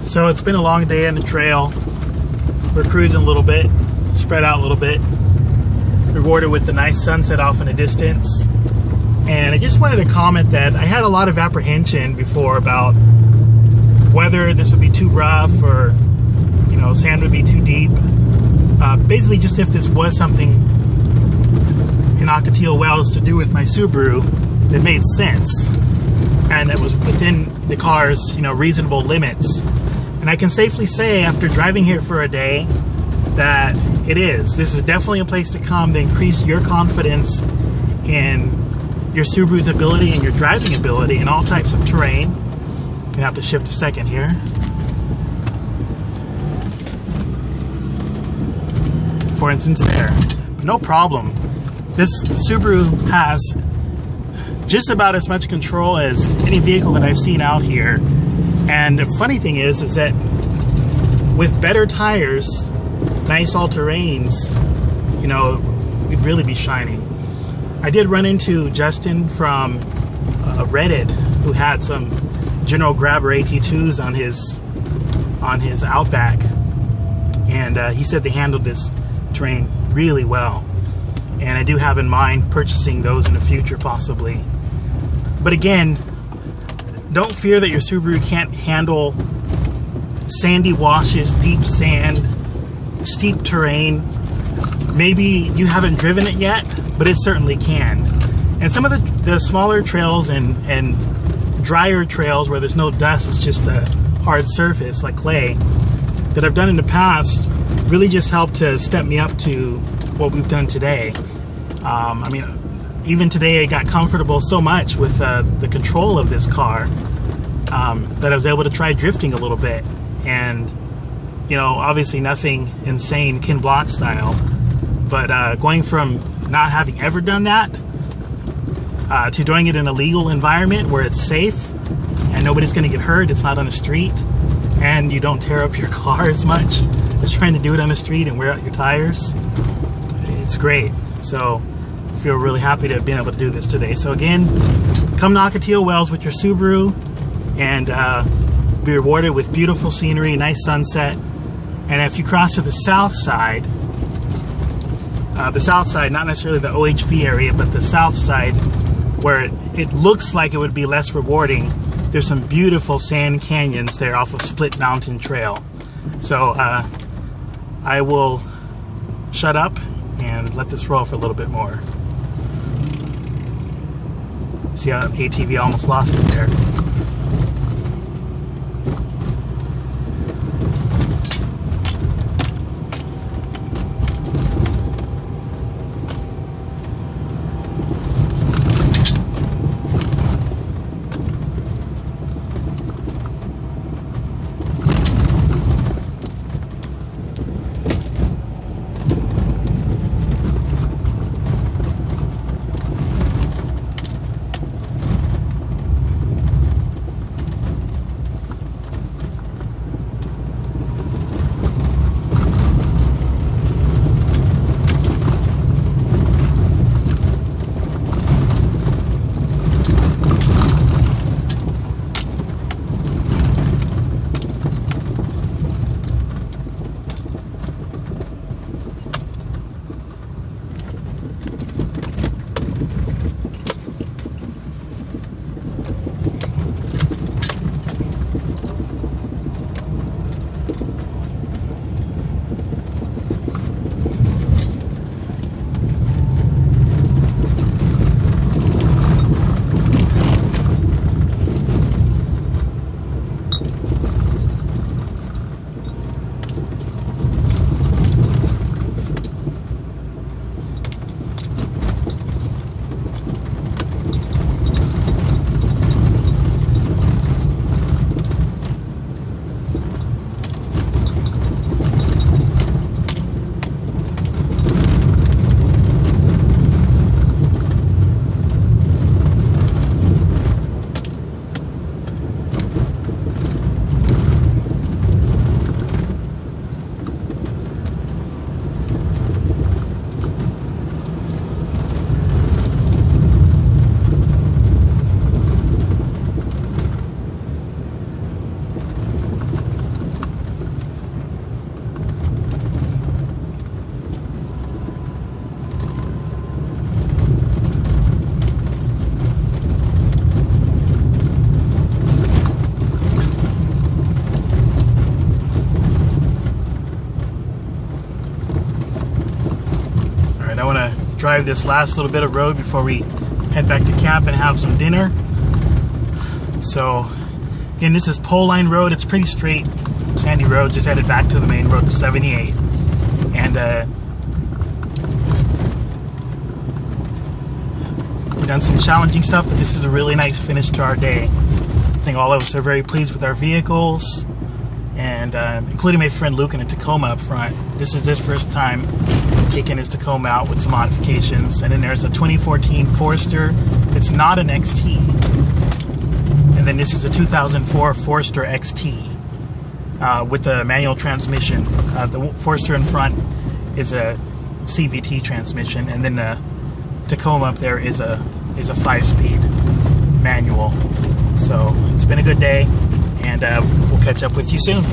So it's been a long day on the trail. We're cruising a little bit, spread out a little bit, rewarded with the nice sunset off in the distance. And I just wanted to comment that I had a lot of apprehension before about whether this would be too rough or, you know, sand would be too deep. Basically just if this was something in Ocotillo Wells to do with my Subaru that made sense and that was within the car's, you know, reasonable limits. And I can safely say after driving here for a day that it is. This is definitely a place to come to increase your confidence in your Subaru's ability and your driving ability in all types of terrain. I'm gonna have to shift a second here. For instance there, no problem. This Subaru has just about as much control as any vehicle that I've seen out here. And the funny thing is that with better tires, nice all-terrains, you know, we'd really be shining. I did run into Justin from Reddit, who had some General Grabber AT2s on his Outback, and he said they handled this terrain really well. And I do have in mind purchasing those in the future, possibly. But again, don't fear that your Subaru can't handle sandy washes, deep sand, steep terrain. Maybe you haven't driven it yet, but it certainly can. And some of the smaller trails and drier trails where there's no dust, it's just a hard surface like clay, that I've done in the past really just helped to step me up to what we've done today. I mean, even today I got comfortable so much with the control of this car that I was able to try drifting a little bit. And, you know, obviously nothing insane Ken Block style, but going from not having ever done that to doing it in a legal environment where it's safe and nobody's going to get hurt, it's not on the street, and you don't tear up your car as much as trying to do it on the street and wear out your tires, it's great. So I feel really happy to have been able to do this today. So again, come to Ocotillo Wells with your Subaru and be rewarded with beautiful scenery, nice sunset. And if you cross to the south side, not necessarily the OHV area, but the south side where it looks like it would be less rewarding, there's some beautiful sand canyons there off of Split Mountain Trail. So I will shut up and let this roll for a little bit more. See how ATV almost lost it there. drive this last little bit of road before we head back to camp and have some dinner. So again, this is Pole Line Road. It's pretty straight, sandy road, just headed back to the main road, 78. And we've done some challenging stuff, but this is a really nice finish to our day. I think all of us are very pleased with our vehicles, and including my friend Luke in a Tacoma up front. This is his first time taking his Tacoma out with some modifications. And then there's a 2014 Forester. It's not an XT. And then this is a 2004 Forester XT with a manual transmission. The Forester in front is a CVT transmission, and then the Tacoma up there is a 5-speed manual. So it's been a good day, and we'll catch up with you soon.